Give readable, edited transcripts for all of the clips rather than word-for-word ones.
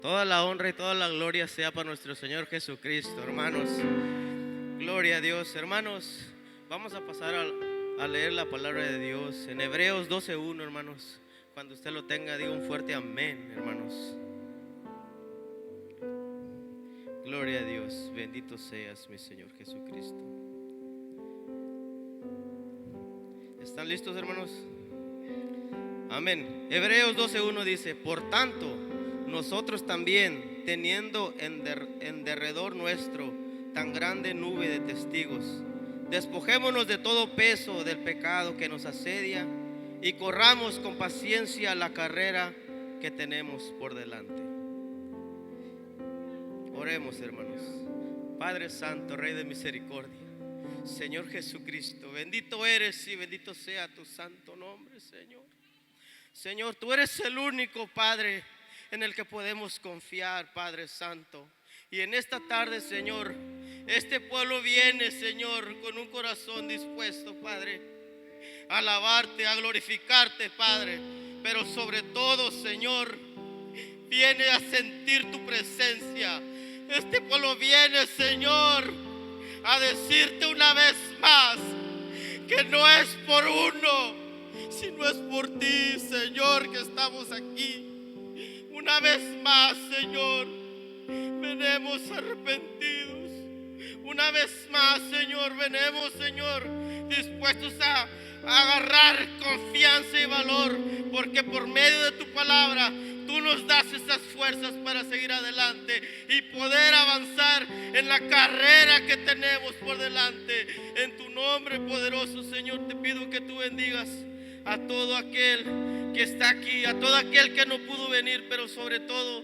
Toda la honra y toda la gloria sea para nuestro Señor Jesucristo, hermanos. Gloria a Dios, hermanos. Vamos a pasar a leer la palabra de Dios en Hebreos 12:1, hermanos. Cuando usted lo tenga, diga un fuerte amén, hermanos. Gloria a Dios, bendito seas, mi Señor Jesucristo. ¿Están listos, hermanos? Amén. Hebreos 12:1 dice: por tanto, nosotros también, teniendo en derredor nuestro tan grande nube de testigos, despojémonos de todo peso del pecado que nos asedia y corramos con paciencia la carrera que tenemos por delante. Oremos, hermanos. Padre Santo, Rey de misericordia, Señor Jesucristo, bendito eres y bendito sea tu santo nombre, Señor. Señor, tú eres el único Padre en el que podemos confiar, Padre Santo. Y en esta tarde, Señor, este pueblo viene, Señor, con un corazón dispuesto, Padre, a alabarte, a glorificarte, Padre. Pero sobre todo, Señor, viene a sentir tu presencia. Este pueblo viene, Señor, a decirte una vez más que no es por uno, sino es por ti, Señor, que estamos aquí. Una vez más, Señor, venimos arrepentidos. Una vez más, Señor, venimos, Señor, dispuestos a agarrar confianza y valor, porque por medio de tu palabra tú nos das esas fuerzas para seguir adelante y poder avanzar en la carrera que tenemos por delante. En tu nombre poderoso, Señor, te pido que tú bendigas a todo aquel que está aquí, a todo aquel que no pudo venir, pero sobre todo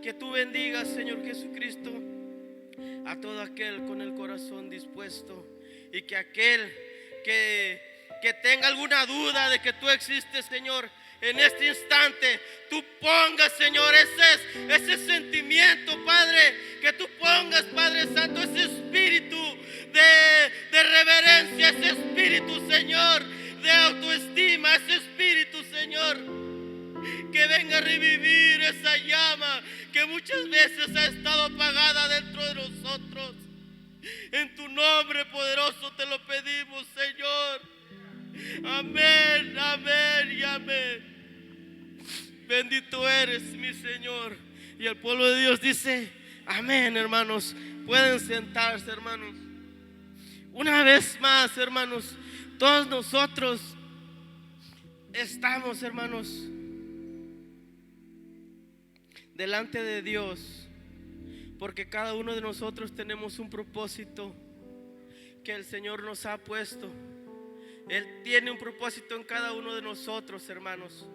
que tú bendigas, Señor Jesucristo, a todo aquel con el corazón dispuesto, y que aquel que tenga alguna duda de que tú existes, Señor, en este instante tú pongas, Señor, ese sentimiento, Padre, que tú pongas, Padre Santo, ese espíritu de reverencia, ese espíritu, Señor, de autoestima, ese espíritu, Señor, que venga a revivir esa llama que muchas veces ha estado apagada dentro de nosotros. En tu nombre poderoso te lo pedimos, Señor. Amén, amén y amén. Bendito eres, mi Señor. Y el pueblo de Dios dice amén, hermanos. Pueden sentarse, hermanos. Una vez más, hermanos, todos nosotros estamos, hermanos, delante de Dios, porque cada uno de nosotros tenemos un propósito que el Señor nos ha puesto. Él tiene un propósito en cada uno de nosotros, hermanos,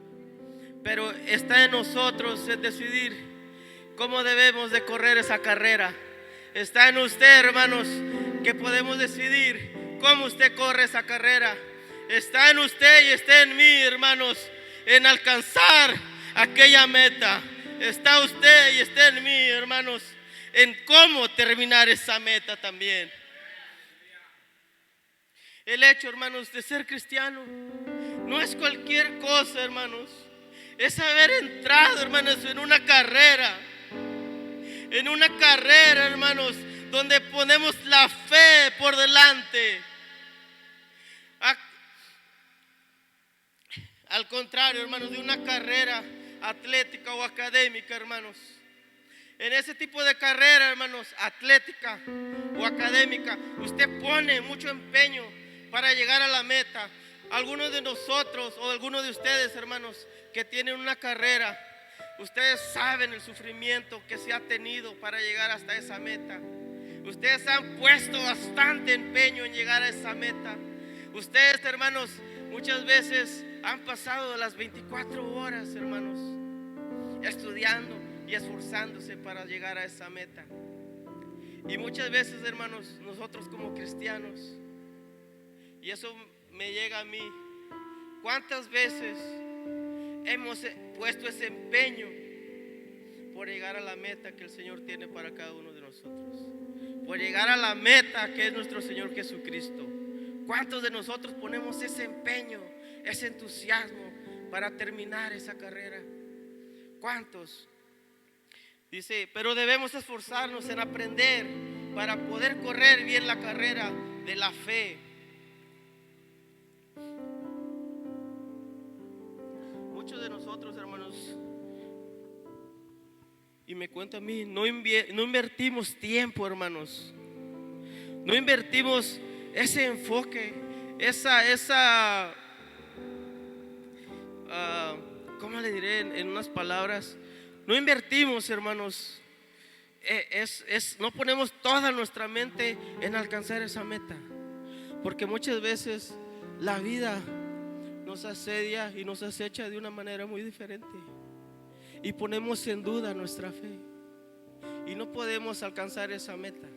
pero está en nosotros el decidir cómo debemos de correr esa carrera. Está en usted, hermanos, que podemos decidir cómo usted corre esa carrera. Está en usted y está en mí, hermanos, en alcanzar aquella meta. Está usted y está en mí, hermanos, en cómo terminar esa meta también. El hecho, hermanos, de ser cristiano no es cualquier cosa, hermanos. Es haber entrado, hermanos, en una carrera. En una carrera, hermanos, donde ponemos la fe por delante. Al contrario, hermanos, de una carrera atlética o académica, hermanos. En ese tipo de carrera, hermanos, atlética o académica, usted pone mucho empeño para llegar a la meta. Algunos de nosotros o algunos de ustedes, hermanos, que tienen una carrera, ustedes saben el sufrimiento que se ha tenido para llegar hasta esa meta. Ustedes han puesto bastante empeño en llegar a esa meta. Ustedes, hermanos, muchas veces han pasado las 24 horas, hermanos, estudiando y esforzándose para llegar a esa meta. Y muchas veces, hermanos, nosotros como cristianos, y eso me llega a mí, ¿cuántas veces hemos puesto ese empeño por llegar a la meta que el Señor tiene para cada uno de nosotros? Por llegar a la meta que es nuestro Señor Jesucristo. ¿Cuántos de nosotros ponemos ese empeño, ese entusiasmo para terminar esa carrera? ¿Cuántos? Dice, pero debemos esforzarnos en aprender para poder correr bien la carrera de la fe. Muchos de nosotros, hermanos, y me cuento a mí, no invertimos tiempo, hermanos. No invertimos ese enfoque, ¿cómo le diré en unas palabras? No invertimos, hermanos, no ponemos toda nuestra mente en alcanzar esa meta, porque muchas veces la vida nos asedia y nos acecha de una manera muy diferente y ponemos en duda nuestra fe y no podemos alcanzar esa meta.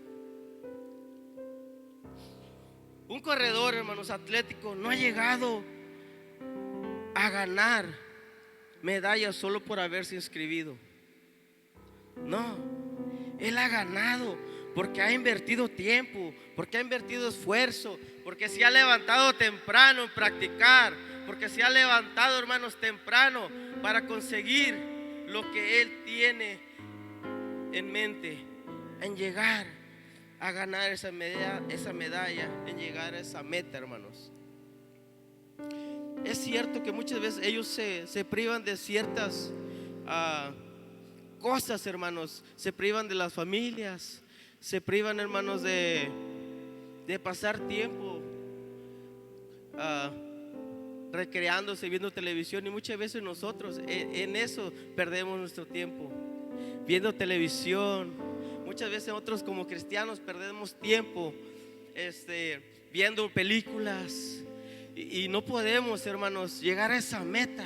Un corredor, hermanos, atlético no ha llegado a ganar medallas solo por haberse inscribido. No, él ha ganado porque ha invertido tiempo, porque ha invertido esfuerzo, porque se ha levantado temprano en practicar, porque se ha levantado, hermanos, temprano para conseguir lo que él tiene en mente, en llegar a ganar esa medalla, en llegar a esa meta, hermanos. Es cierto que muchas veces ellos se privan de ciertas cosas, hermanos. Se privan de las familias, se privan, hermanos, de pasar tiempo recreándose, viendo televisión. Y muchas veces nosotros en eso perdemos nuestro tiempo, viendo televisión. Muchas veces nosotros como cristianos perdemos tiempo viendo películas y no podemos, hermanos, llegar a esa meta,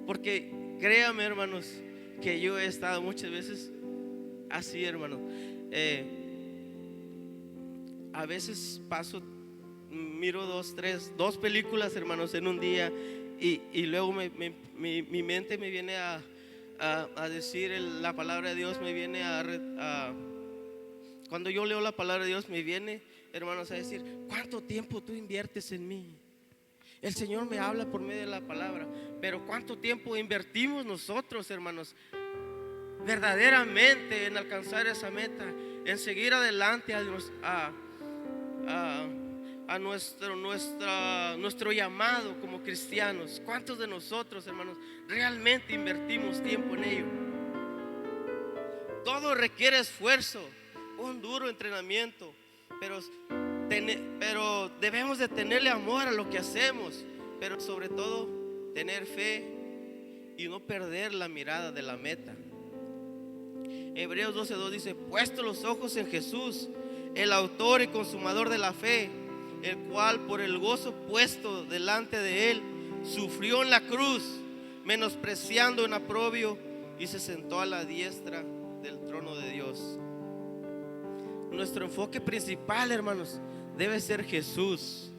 porque créame, hermanos, que yo he estado muchas veces así, hermanos. A veces miro dos películas, hermanos, en un día y luego mi mente me viene a decir la palabra de Dios, me viene cuando yo leo la palabra de Dios me viene, hermanos, a decir: ¿cuánto tiempo tú inviertes en mí? El Señor me habla por medio de la palabra, pero ¿cuánto tiempo invertimos nosotros, hermanos, verdaderamente en alcanzar esa meta, en seguir adelante a nuestro llamado como cristianos? ¿Cuántos de nosotros, hermanos, realmente invertimos tiempo en ello? Todo requiere esfuerzo, un duro entrenamiento, pero debemos de tenerle amor a lo que hacemos, pero sobre todo tener fe y no perder la mirada de la meta. Hebreos 12:2 dice: puesto los ojos en Jesús, el autor y consumador de la fe, el cual por el gozo puesto delante de él sufrió en la cruz, menospreciando en oprobio, y se sentó a la diestra del trono de Dios. Nuestro enfoque principal, hermanos, debe ser Jesús.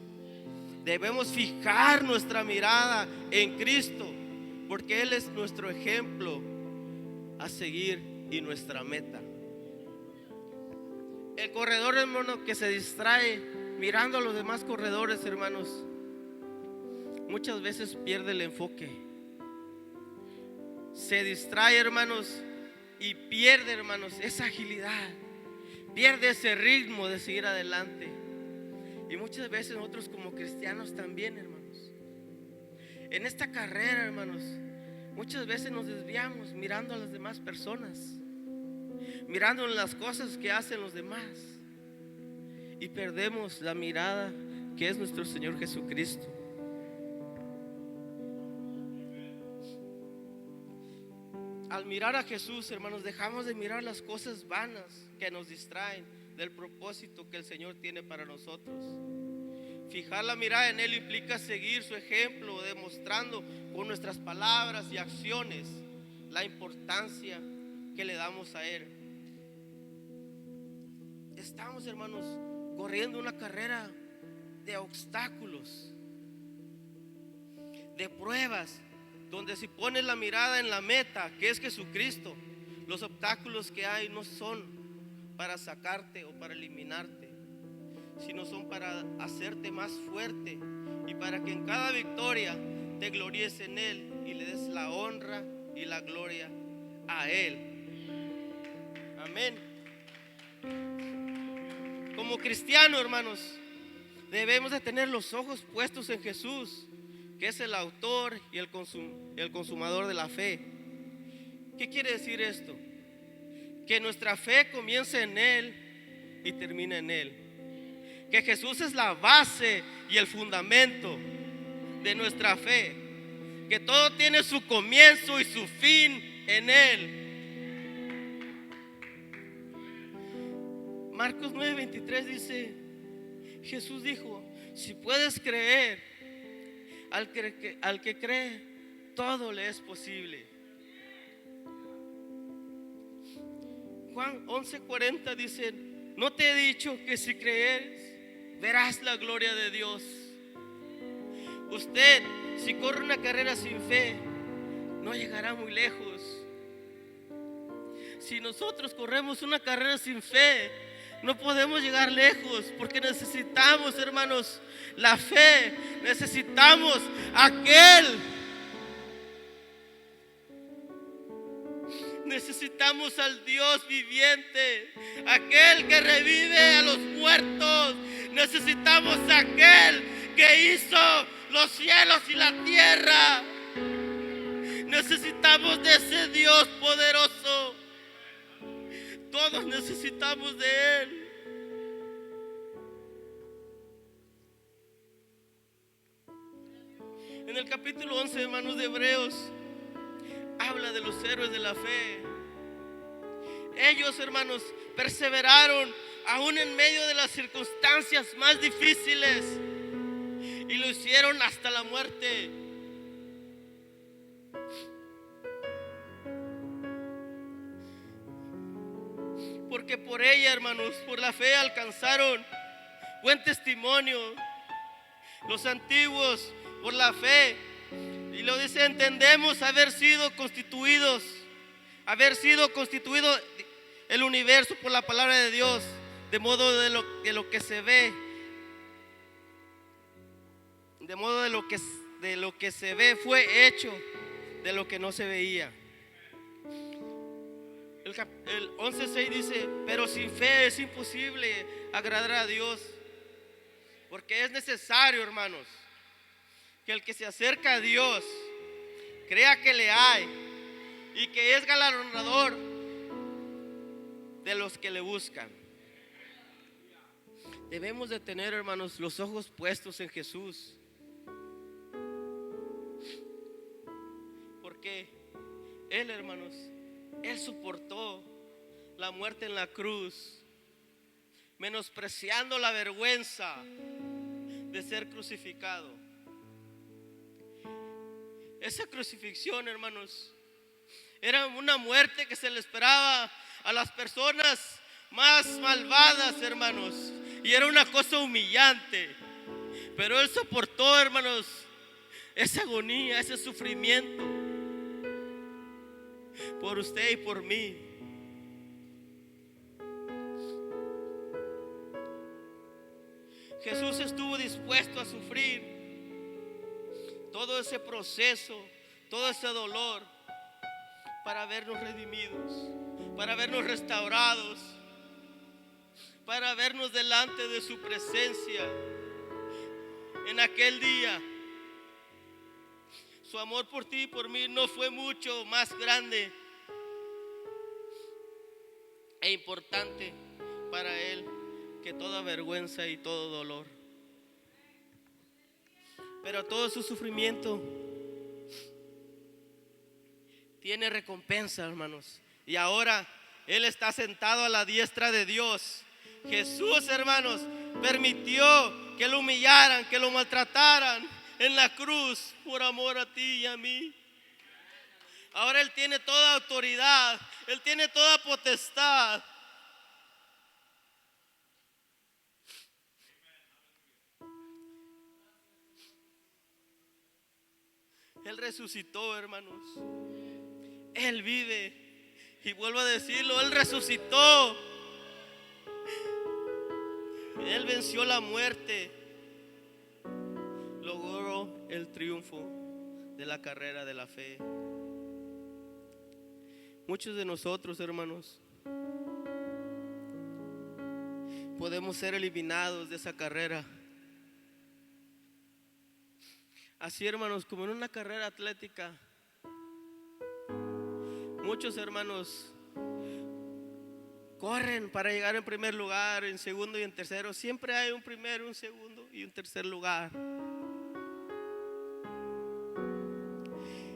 Debemos fijar nuestra mirada en Cristo, porque Él es nuestro ejemplo a seguir y nuestra meta. El corredor, hermano, que se distrae mirando a los demás corredores, hermanos, muchas veces pierde el enfoque. Se distrae, hermanos, y pierde, hermanos, esa agilidad, pierde ese ritmo de seguir adelante. Y muchas veces nosotros como cristianos también, hermanos, en esta carrera, hermanos, muchas veces nos desviamos mirando a las demás personas, mirando las cosas que hacen los demás, y perdemos la mirada que es nuestro Señor Jesucristo. Al mirar a Jesús, hermanos, dejamos de mirar las cosas vanas que nos distraen del propósito que el Señor tiene para nosotros. Fijar la mirada en Él implica seguir su ejemplo, demostrando con nuestras palabras y acciones la importancia que le damos a Él. Estamos, hermanos, corriendo una carrera de obstáculos, de pruebas, donde si pones la mirada en la meta, que es Jesucristo, los obstáculos que hay no son para sacarte o para eliminarte, sino son para hacerte más fuerte y para que en cada victoria te gloríes en Él y le des la honra y la gloria a Él. Amén. Como cristianos, hermanos, debemos de tener los ojos puestos en Jesús, que es el autor y el consumador de la fe. ¿Qué quiere decir esto? Que nuestra fe comienza en Él y termina en Él. Que Jesús es la base y el fundamento de nuestra fe. Que todo tiene su comienzo y su fin en Él. Marcos 9:23 dice, Jesús dijo, si puedes creer, al que cree, todo le es posible. Juan 11:40 dice, no te he dicho que si crees, verás la gloria de Dios. Usted, si corre una carrera sin fe, no llegará muy lejos. Si nosotros corremos una carrera sin fe, no podemos llegar lejos, porque necesitamos, hermanos, la fe. Necesitamos necesitamos al Dios viviente, aquel que revive a los muertos. Necesitamos aquel que hizo los cielos y la tierra. Necesitamos de ese Dios poderoso. Todos necesitamos de Él. En el capítulo 11, hermanos, de Hebreos, habla de los héroes de la fe. Ellos, hermanos, perseveraron aún en medio de las circunstancias más difíciles y lo hicieron hasta la muerte. Porque por ella, hermanos, por la fe alcanzaron buen testimonio. Los antiguos, por la fe, y lo dice, entendemos haber sido constituido el universo por la palabra de Dios, de modo de lo que se ve, de modo de lo que se ve fue hecho de lo que no se veía. El 11:6 dice, pero sin fe es imposible agradar a Dios, porque es necesario, hermanos, que el que se acerca a Dios crea que le hay y que es galardonador de los que le buscan. Debemos de tener, hermanos, los ojos puestos en Jesús, porque Él, hermanos, Él soportó la muerte en la cruz, menospreciando la vergüenza de ser crucificado. Esa crucifixión, hermanos, era una muerte que se le esperaba a las personas más malvadas, hermanos, y era una cosa humillante. Pero Él soportó, hermanos, esa agonía, ese sufrimiento por usted y por mí. Jesús estuvo dispuesto a sufrir todo ese proceso, todo ese dolor, para vernos redimidos, para vernos restaurados, para vernos delante de su presencia. En aquel día, su amor por ti y por mí no fue mucho más grande e importante para Él que toda vergüenza y todo dolor. Pero todo su sufrimiento tiene recompensa, hermanos. Y ahora Él está sentado a la diestra de Dios. Jesús, hermanos, permitió que lo humillaran, que lo maltrataran en la cruz por amor a ti y a mí. Ahora Él tiene toda autoridad, Él tiene toda potestad. Él resucitó, hermanos. Él vive. Y vuelvo a decirlo, Él resucitó. Él venció la muerte. Logró el triunfo de la carrera de la fe. Muchos de nosotros, hermanos, podemos ser eliminados de esa carrera. Así, hermanos, como en una carrera atlética, muchos hermanos corren para llegar en primer lugar, en segundo y en tercero. Siempre hay un primero, un segundo y un tercer lugar.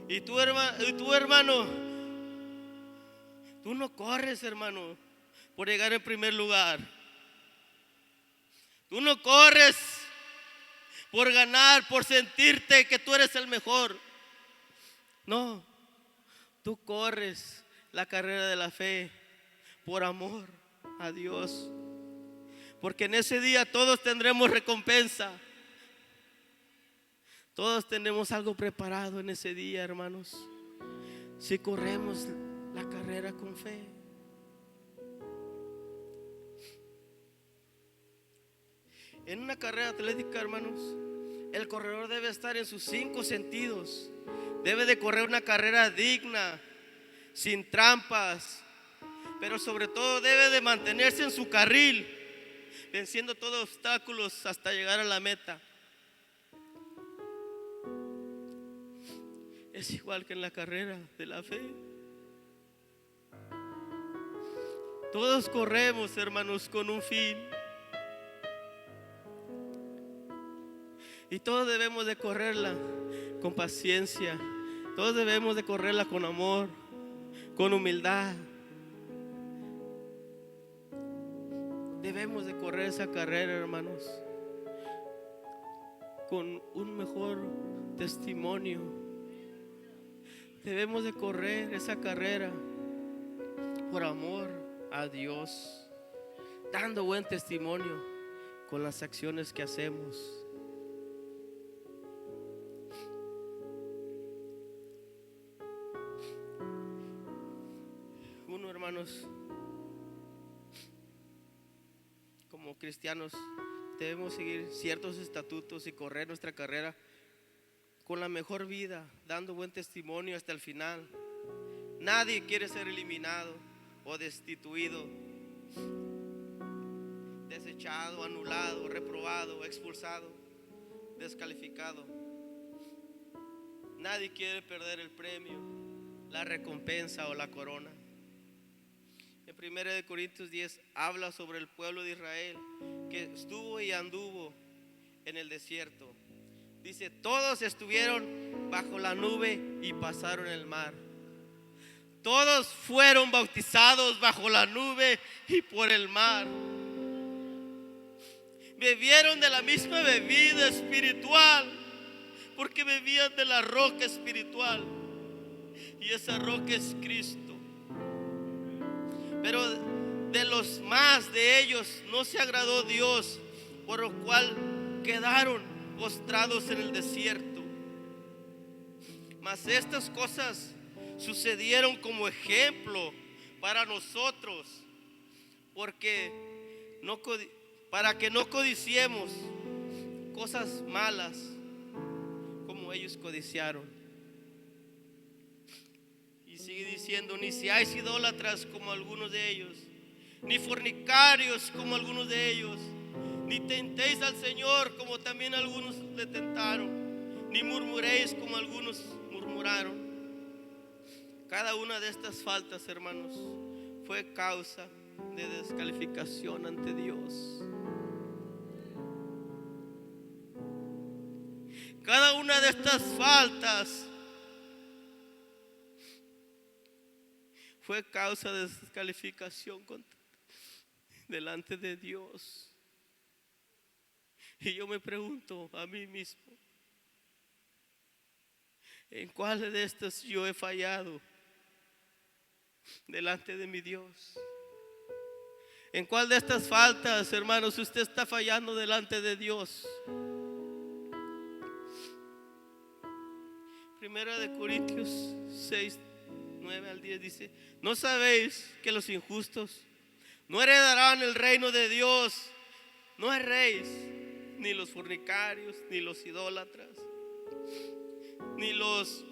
Y tú, hermano, tú no corres, hermano, por llegar en primer lugar. Tú no corres por ganar, por sentirte que tú eres el mejor. No, tú corres la carrera de la fe por amor a Dios. Porque en ese día todos tendremos recompensa. Todos tenemos algo preparado en ese día, hermanos, si corremos la carrera con fe. En una carrera atlética, hermanos, el corredor debe estar en sus 5 sentidos. Debe de correr una carrera digna, sin trampas, pero sobre todo debe de mantenerse en su carril, venciendo todos los obstáculos hasta llegar a la meta. Es igual que en la carrera de la fe. Todos corremos, hermanos, con un fin. Y todos debemos de correrla con paciencia. Todos debemos de correrla con amor, con humildad. Debemos de correr esa carrera, hermanos, con un mejor testimonio. Debemos de correr esa carrera por amor a Dios, dando buen testimonio con las acciones que hacemos. Uno, hermanos, como cristianos debemos seguir ciertos estatutos y correr nuestra carrera con la mejor vida, dando buen testimonio hasta el final. Nadie quiere ser eliminado o destituido, desechado, anulado, reprobado, expulsado, descalificado. Nadie quiere perder el premio, la recompensa o la corona. En 1 Corintios 10 habla sobre el pueblo de Israel que estuvo y anduvo en el desierto. Dice, todos estuvieron bajo la nube y pasaron el mar. Todos fueron bautizados bajo la nube y por el mar. Bebieron de la misma bebida espiritual, porque bebían de la roca espiritual, y esa roca es Cristo. Pero de los más de ellos no se agradó Dios, por lo cual quedaron postrados en el desierto. Mas estas cosas sucedieron como ejemplo para nosotros, para que no codiciemos cosas malas como ellos codiciaron. Y sigue diciendo, ni seáis idólatras como algunos de ellos, ni fornicarios como algunos de ellos, ni tentéis al Señor como también algunos le tentaron, ni murmuréis como algunos murmuraron. Cada una de estas faltas, hermanos, fue causa de descalificación ante Dios. Cada una de estas faltas fue causa de descalificación delante de Dios. Y yo me pregunto a mí mismo, ¿en cuál de estas yo he fallado delante de mi Dios? ¿En cuál de estas faltas, hermanos, usted está fallando delante de Dios? 1 Corintios 6, 9 al 10 dice, ¿no sabéis que los injustos no heredarán el reino de Dios? No erréis, ni los fornicarios, ni los idólatras, ni los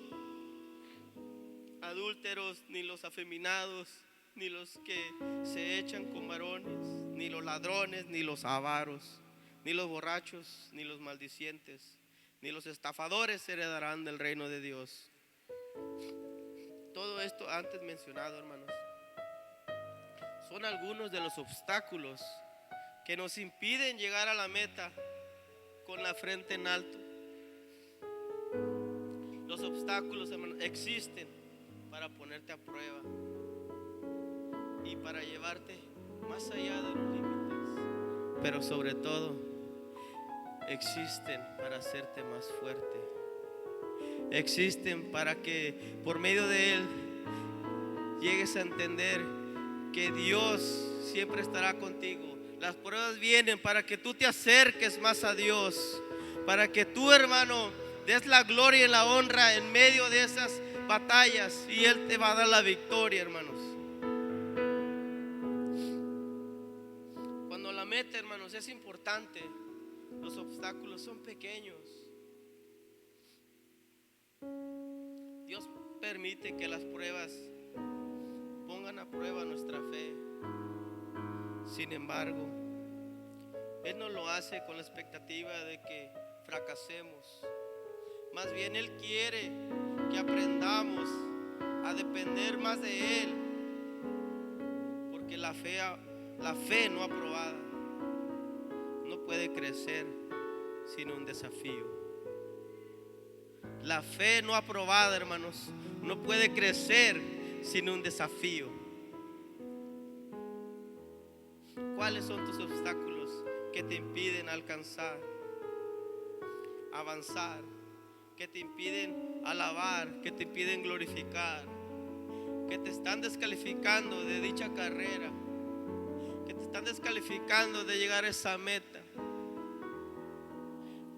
adúlteros, ni los afeminados, ni los que se echan con varones, ni los ladrones, ni los avaros, ni los borrachos, ni los maldicientes, ni los estafadores heredarán del reino de Dios. Todo esto antes mencionado, hermanos, son algunos de los obstáculos que nos impiden llegar a la meta con la frente en alto. Los obstáculos, hermanos, existen para ponerte a prueba y para llevarte más allá de los límites, pero sobre todo existen para hacerte más fuerte. Existen para que por medio de él llegues a entender que Dios siempre estará contigo. Las pruebas vienen para que tú te acerques más a Dios, para que tú, hermano, des la gloria y la honra en medio de esas batallas, y él te va a dar la victoria, hermanos. Cuando la meta, hermanos, es importante, los obstáculos son pequeños. Dios permite que las pruebas pongan a prueba nuestra fe. Sin embargo, Él no lo hace con la expectativa de que fracasemos. Más bien Él quiere que aprendamos a depender más de Él, porque la fe no aprobada no puede crecer sin un desafío. La fe no aprobada, hermanos, no puede crecer sin un desafío. ¿Cuáles son tus obstáculos que te impiden alcanzar, avanzar, que te impiden alabar, que te impiden glorificar, que te están descalificando de dicha carrera, que te están descalificando de llegar a esa meta?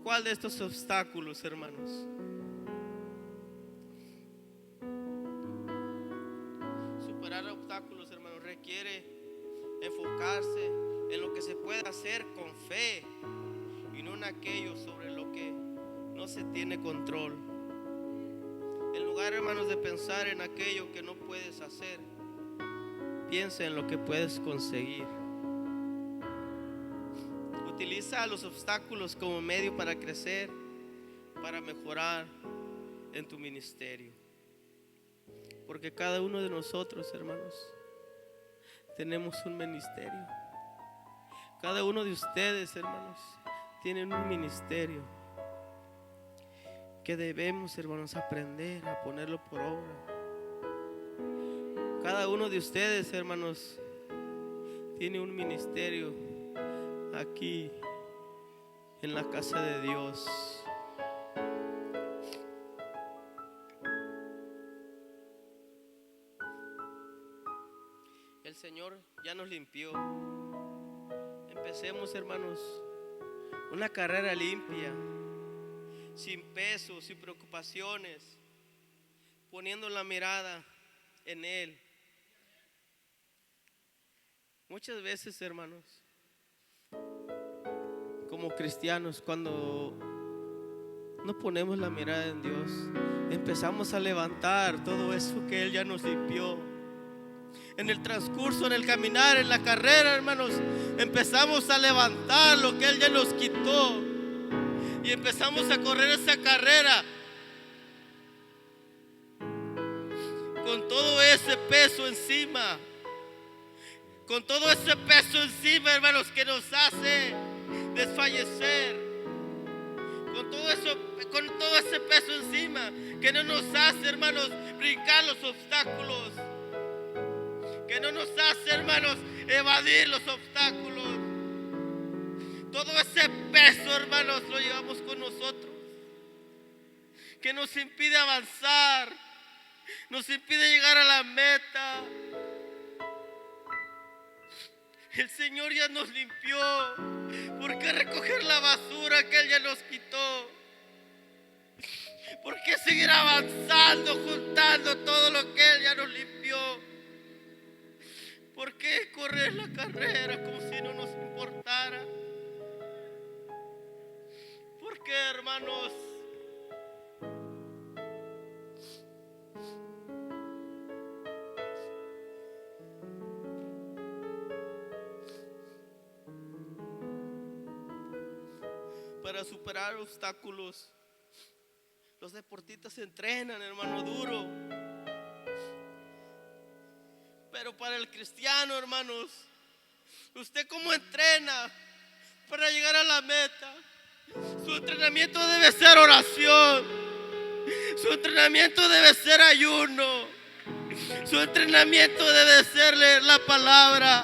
¿Cuál de estos obstáculos, hermanos? Superar obstáculos, hermanos, requiere enfocarse en lo que se puede hacer con fe y no en aquello sobre lo que no se tiene control. En lugar, hermanos, de pensar en aquello que no puedes hacer, piensa en lo que puedes conseguir. Utiliza los obstáculos como medio para crecer, para mejorar en tu ministerio. Porque cada uno de nosotros, hermanos, tenemos un ministerio. Cada uno de ustedes, hermanos, tienen un ministerio que debemos, hermanos, aprender a ponerlo por obra. Cada uno de ustedes, hermanos, tiene un ministerio aquí en la casa de Dios. El Señor ya nos limpió. Empecemos, hermanos, una carrera limpia, sin pesos, sin preocupaciones, poniendo la mirada en Él. Muchas veces, hermanos, como cristianos, cuando no ponemos la mirada en Dios, empezamos a levantar todo eso que Él ya nos limpió. En el transcurso, en el caminar, en la carrera, hermanos, empezamos a levantar lo que Él ya nos quitó y empezamos a correr esa carrera con todo ese peso encima, con todo ese peso encima, hermanos, que nos hace desfallecer, con todo ese peso encima que no nos hace, hermanos, brincar los obstáculos, que no nos hace, hermanos, evadir los obstáculos. Todo ese peso, hermanos, lo llevamos con nosotros, que nos impide avanzar, nos impide llegar a la meta. El Señor ya nos limpió. ¿Por qué recoger la basura que Él ya nos quitó? ¿Por qué seguir avanzando, juntando todo lo que Él ya nos limpió? ¿Por qué correr la carrera como si no nos importara? ¿Por qué, hermanos? para superar obstáculos. Los deportistas se entrenan, hermano, duro. Pero para el cristiano, hermanos, ¿usted cómo entrena para llegar a la meta? Su entrenamiento debe ser oración. Su entrenamiento debe ser ayuno. Su entrenamiento debe ser leer la palabra.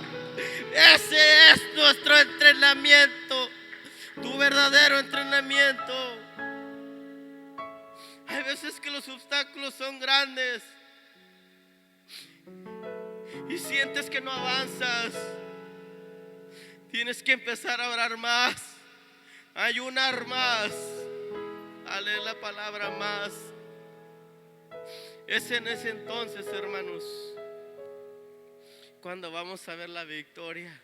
Ese es nuestro entrenamiento, tu verdadero entrenamiento. Hay veces que los obstáculos son grandes y sientes que no avanzas. Tienes que empezar a orar más, a ayunar más, a leer la palabra más. Es en ese entonces, hermanos, cuando vamos a ver la victoria.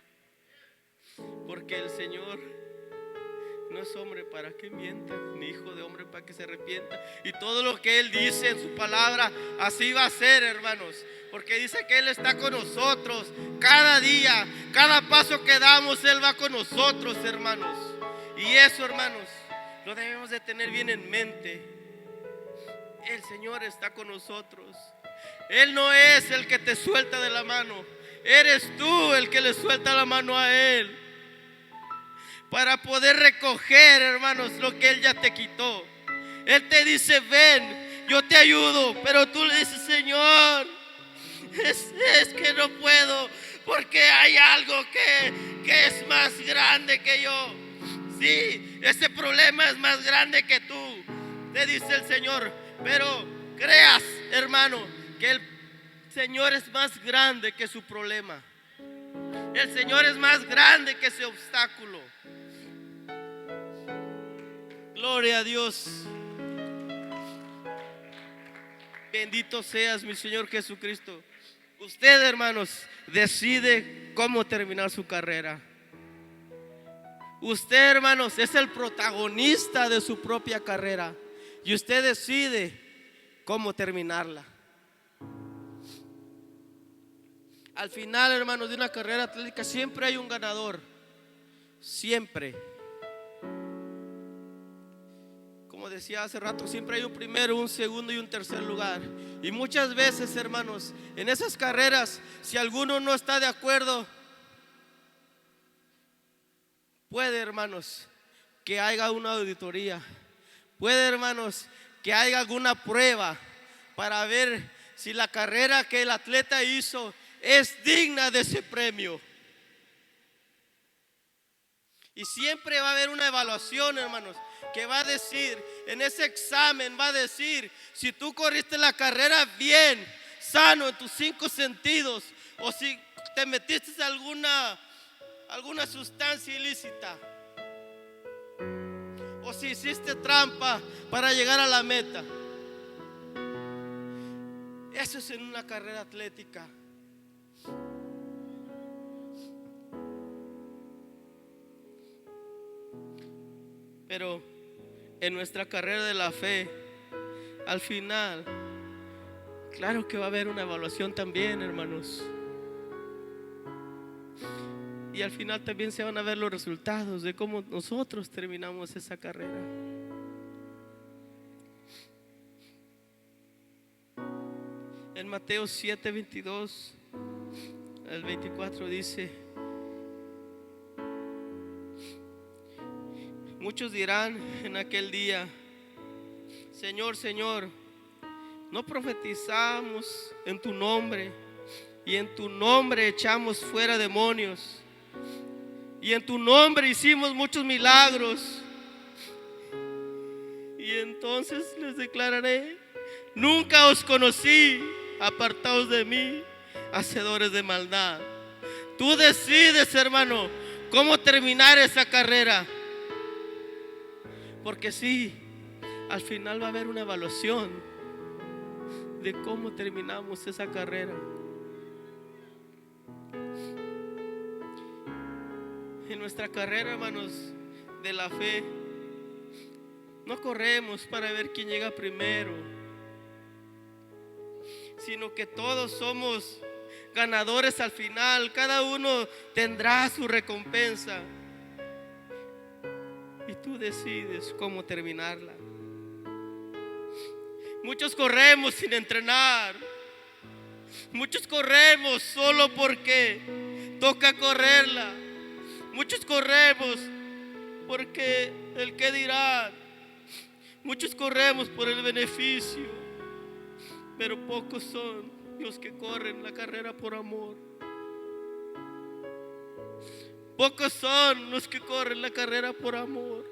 Porque el Señor no es hombre para que mienta, ni hijo de hombre para que se arrepienta. Y todo lo que Él dice en su palabra, así va a ser, hermanos. Porque dice que Él está con nosotros cada día, cada paso que damos, Él va con nosotros, hermanos. Y eso, hermanos, lo debemos de tener bien en mente. El Señor está con nosotros. Él no es el que te suelta de la mano. Eres tú el que le suelta la mano a Él, para poder recoger, hermanos, lo que Él ya te quitó. Él te dice: ven, yo te ayudo. Pero tú le dices: Señor, es que no puedo, porque hay algo que es más grande que yo. Sí, ese problema es más grande que tú, te dice el Señor. Pero creas, hermano, que el Señor es más grande que su problema. El Señor es más grande que ese obstáculo. Gloria a Dios. Bendito seas, mi Señor Jesucristo. Usted, hermanos, decide cómo terminar su carrera. Usted, hermanos, es el protagonista de su propia carrera. Y usted decide cómo terminarla. Al final, hermanos, de una carrera atlética siempre hay un ganador. Siempre. Como decía hace rato, siempre hay un primero, un segundo y un tercer lugar. Y muchas veces, hermanos, en esas carreras, si alguno no está de acuerdo, puede, hermanos, que haya una auditoría. Puede, hermanos, que haya alguna prueba para ver si la carrera que el atleta hizo es digna de ese premio. Y siempre va a haber una evaluación, hermanos, que va a decir, en ese examen va a decir si tú corriste la carrera bien, sano en tus 5 sentidos, o si te metiste alguna sustancia ilícita, o si hiciste trampa para llegar a la meta. Eso es en una carrera atlética. Pero en nuestra carrera de la fe, al final, claro que va a haber una evaluación también, hermanos. Y al final también se van a ver los resultados de cómo nosotros terminamos esa carrera. En Mateo 7, 22 al 24 dice: muchos dirán en aquel día: Señor, Señor, ¿no profetizamos en tu nombre? Y en tu nombre echamos fuera demonios. Y en tu nombre hicimos muchos milagros. Y entonces les declararé: nunca os conocí, apartaos de mí, hacedores de maldad. Tú decides, hermano, cómo terminar esa carrera. Porque sí, al final va a haber una evaluación de cómo terminamos esa carrera. En nuestra carrera, hermanos, de la fe, no corremos para ver quién llega primero, sino que todos somos ganadores al final. Cada uno tendrá su recompensa. Y tú decides cómo terminarla. Muchos corremos sin entrenar. Muchos corremos solo porque toca correrla. Muchos corremos porque el qué dirán. Muchos corremos por el beneficio, pero pocos son los que corren la carrera por amor. Pocos son los que corren la carrera por amor.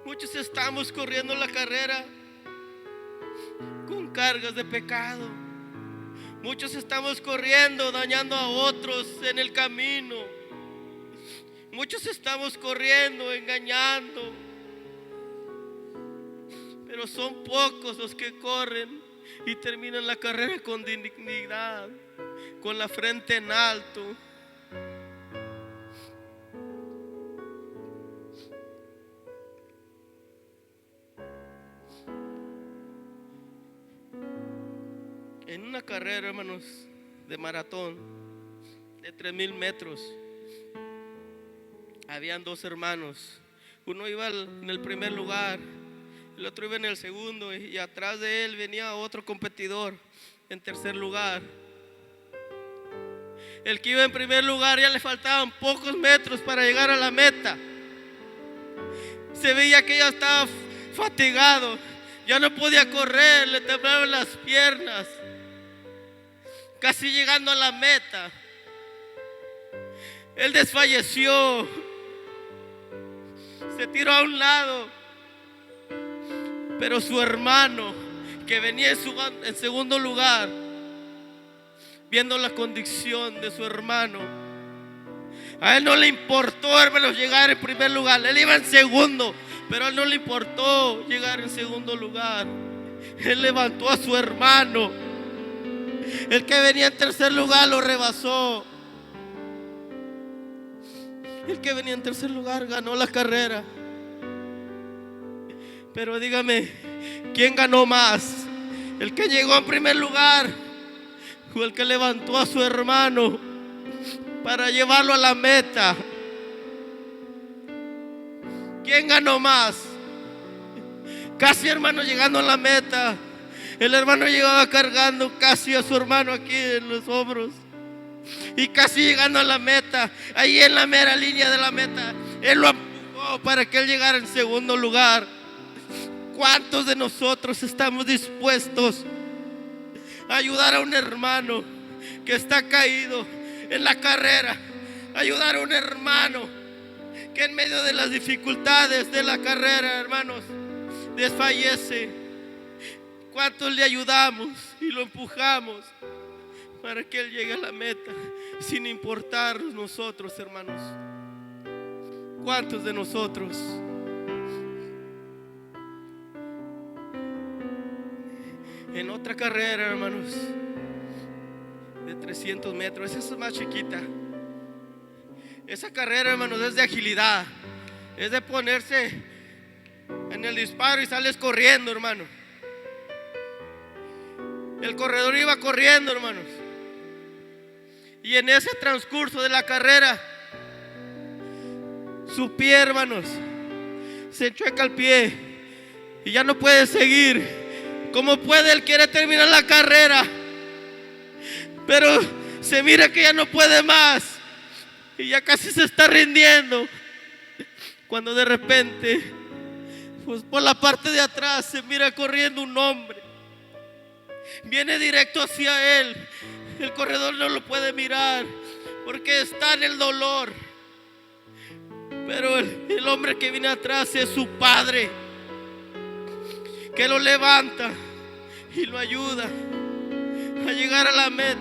Muchos estamos corriendo la carrera con cargas de pecado. Muchos estamos corriendo dañando a otros en el camino. Muchos estamos corriendo engañando. Pero son pocos los que corren y terminan la carrera con dignidad, con la frente en alto. En una carrera, hermanos, de maratón de 3,000 metros, habían dos hermanos. Uno iba en el primer lugar, el otro iba en el segundo, y atrás de él venía otro competidor en tercer lugar. El que iba en primer lugar ya le faltaban pocos metros para llegar a la meta. Se veía que ya estaba fatigado, ya no podía correr, le temblaban las piernas. Casi llegando a la meta, él desfalleció, se tiró a un lado. Pero su hermano, que venía en segundo lugar, viendo la condición de su hermano, a él no le importó, hermanos, llegar en primer lugar. Él iba en segundo, pero a él no le importó llegar en segundo lugar. Él levantó a su hermano. El que venía en tercer lugar lo rebasó. El que venía en tercer lugar ganó la carrera. Pero dígame, ¿quién ganó más? ¿El que llegó en primer lugar o el que levantó a su hermano para llevarlo a la meta? ¿Quién ganó más? Casi, hermano, llegando a la meta, el hermano llegaba cargando casi a su hermano aquí en los hombros. Y casi llegando a la meta, ahí en la mera línea de la meta, él lo empujó para que él llegara en segundo lugar. ¿Cuántos de nosotros estamos dispuestos a ayudar a un hermano que está caído en la carrera? Ayudar a un hermano que en medio de las dificultades de la carrera, hermanos, desfallece. ¿Cuántos le ayudamos y lo empujamos para que él llegue a la meta sin importarnos nosotros, hermanos? ¿Cuántos de nosotros? En otra carrera, hermanos, de 300 metros, esa es más chiquita. Esa carrera, hermanos, es de agilidad, es de ponerse en el disparo y sales corriendo, hermano. El corredor iba corriendo, hermanos, y en ese transcurso de la carrera, su pie, hermanos, se enchueca el pie y ya no puede seguir. ¿Cómo puede? Él quiere terminar la carrera, pero se mira que ya no puede más y ya casi se está rindiendo, cuando de repente, pues por la parte de atrás se mira corriendo un hombre. Viene directo hacia él. El corredor no lo puede mirar porque está en el dolor, pero el hombre que viene atrás es su padre, que lo levanta y lo ayuda a llegar a la meta.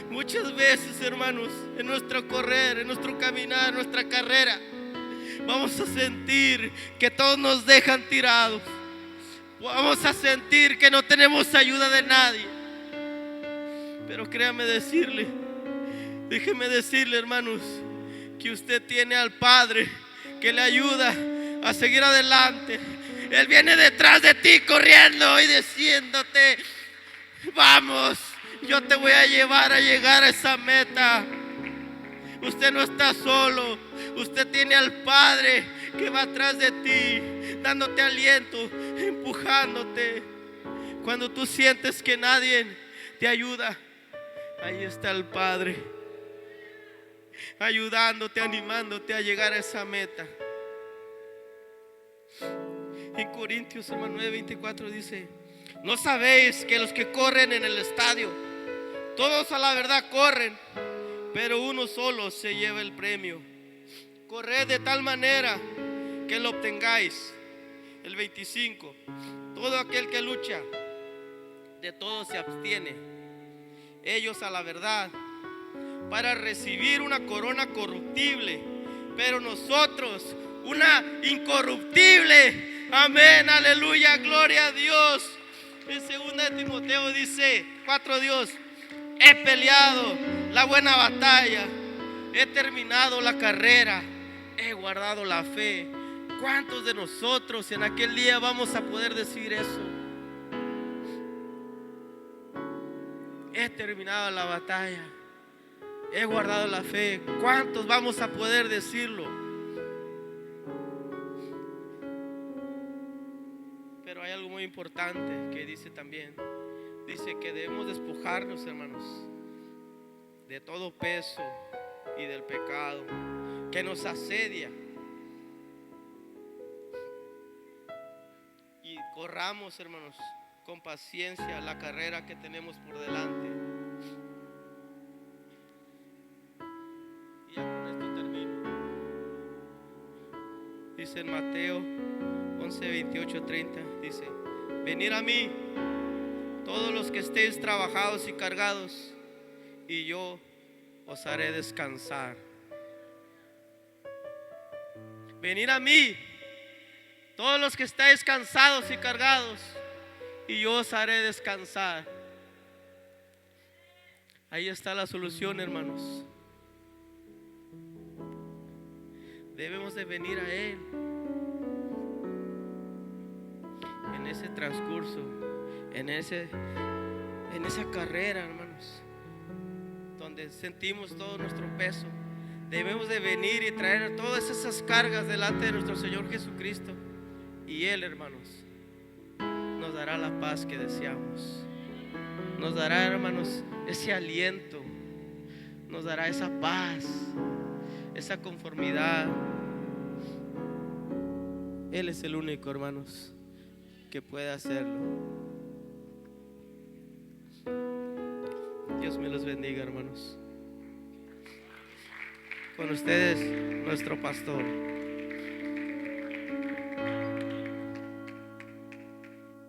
Muchas veces, hermanos, en nuestro correr, en nuestro caminar, en nuestra carrera, vamos a sentir que todos nos dejan tirados. Vamos a sentir que no tenemos ayuda de nadie. Pero créame decirle, déjeme decirle, hermanos, que usted tiene al Padre que le ayuda a seguir adelante. Él viene detrás de ti corriendo y diciéndote: vamos, yo te voy a llevar a llegar a esa meta. Usted no está solo. Usted tiene al Padre que va atrás de ti, dándote aliento, empujándote. Cuando tú sientes que nadie te ayuda, ahí está el Padre, ayudándote, animándote a llegar a esa meta. En Corintios 9:24 dice: ¿no sabéis que los que corren en el estadio, todos a la verdad corren, pero uno solo se lleva el premio? Corred de tal manera que lo obtengáis. El 25: todo aquel que lucha, de todo se abstiene. Ellos a la verdad, para recibir una corona corruptible, pero nosotros una incorruptible. Amén, aleluya, gloria a Dios. En 2 Timoteo dice 4:2: he peleado la buena batalla, he terminado la carrera, he guardado la fe. ¿Cuántos de nosotros en aquel día vamos a poder decir eso? He terminado la batalla, he guardado la fe. ¿Cuántos vamos a poder decirlo? Pero hay algo muy importante que dice también. Dice que debemos despojarnos, hermanos, de todo peso y del pecado que nos asedia, y corramos, hermanos, con paciencia la carrera que tenemos por delante. Y ya con esto termino. Dice en Mateo 11:28-30, dice: venid a mí todos los que estéis trabajados y cargados, y yo os haré descansar. Venid a mí todos los que estáis cansados y cargados, y yo os haré descansar. Ahí está la solución, hermanos. Debemos de venir a Él en ese transcurso, en esa carrera, hermanos, donde sentimos todo nuestro peso. Debemos de venir y traer todas esas cargas delante de nuestro Señor Jesucristo, y Él, hermanos, nos dará la paz que deseamos. Nos dará, hermanos, ese aliento, nos dará esa paz, esa conformidad. Él es el único, hermanos, que puede hacerlo. Dios me los bendiga, hermanos. Con ustedes, nuestro pastor.